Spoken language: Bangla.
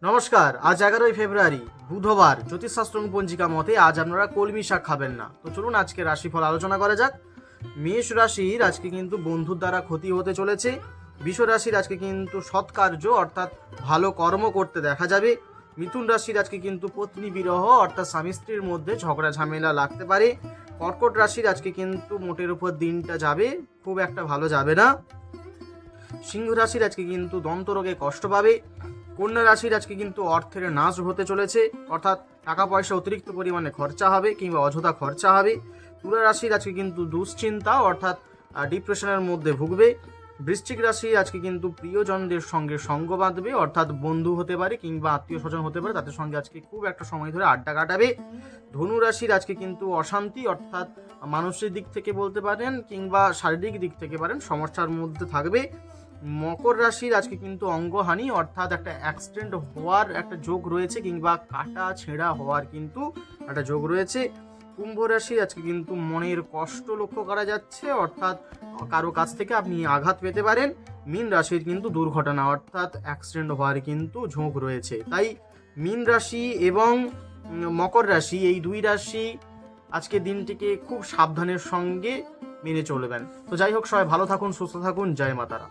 নমস্কার। আজ 11ই ফেব্রুয়ারি বুধবার। জ্যোতিষশাস্ত্র পঞ্জিকা মতে আজ আপনারা কলমি শাক খাবেন না। তো চলুন আজকে রাশিফল আলোচনা করা যাক। মেষ রাশির আজকে কিন্তু বন্ধুর দ্বারা ক্ষতি হতে চলেছে। বৃষ রাশির আজকে কিন্তু সৎকার্য অর্থাৎ ভালো কর্ম করতে দেখা যাবে। মিথুন রাশির আজকে কিন্তু পত্নী বিরহ অর্থাৎ স্বামী স্ত্রীর মধ্যে ঝগড়া ঝামেলা লাগতে পারে। কর্কট রাশির আজকে কিন্তু মোটের উপর দিনটা যাবে, খুব একটা ভালো যাবে না। সিংহ রাশির আজকে কিন্তু দন্তরোগে কষ্ট পাবে। কন্যা রাশির আজকে কিন্তু অর্থের নাশ হতে চলেছে, অর্থাৎ টাকা পয়সা অতিরিক্ত পরিমাণে খরচা হবে কিংবা অযথা খরচা হবে। তুলা রাশির আজকে কিন্তু দুশ্চিন্তা অর্থাৎ ডিপ্রেশনের মধ্যে ভুগবে। বৃশ্চিক রাশি আজকে কিন্তু প্রিয়জনদের সঙ্গে সঙ্গ বাঁধবে, অর্থাৎ বন্ধু হতে পারে কিংবা আত্মীয় স্বজন হতে পারে, তাদের সঙ্গে আজকে খুব একটা সময় ধরে আড্ডা কাটাবে। ধনু রাশির আজকে কিন্তু অশান্তি অর্থাৎ মানসিক দিক থেকে বলতে পারেন কিংবা শারীরিক দিক থেকে পারেন সমস্যার মধ্যে থাকবে। মকর রাশির আজকে কিন্তু অঙ্গহানি অর্থাৎ একটা অ্যাক্সিডেন্ট হওয়ার একটা যোগ রয়েছে কিংবা কাটা ছেঁড়া হওয়ার কিন্তু একটা যোগ রয়েছে। কুম্ভ রাশির আজকে কিন্তু মনের কষ্ট লক্ষ্য করা যাচ্ছে, অর্থাৎ কারো কাছ থেকে আপনি আঘাত পেতে পারেন। মীন রাশির কিন্তু দুর্ঘটনা অর্থাৎ অ্যাক্সিডেন্ট হওয়ার কিন্তু ঝোঁক রয়েছে। তাই মীন রাশি এবং মকর রাশি এই দুই রাশি আজকে দিনটিকে খুব সাবধানের সঙ্গে মেনে চলবেন। তো যাই হোক, সবাই ভালো থাকুন, সুস্থ থাকুন। জয় মাতারা।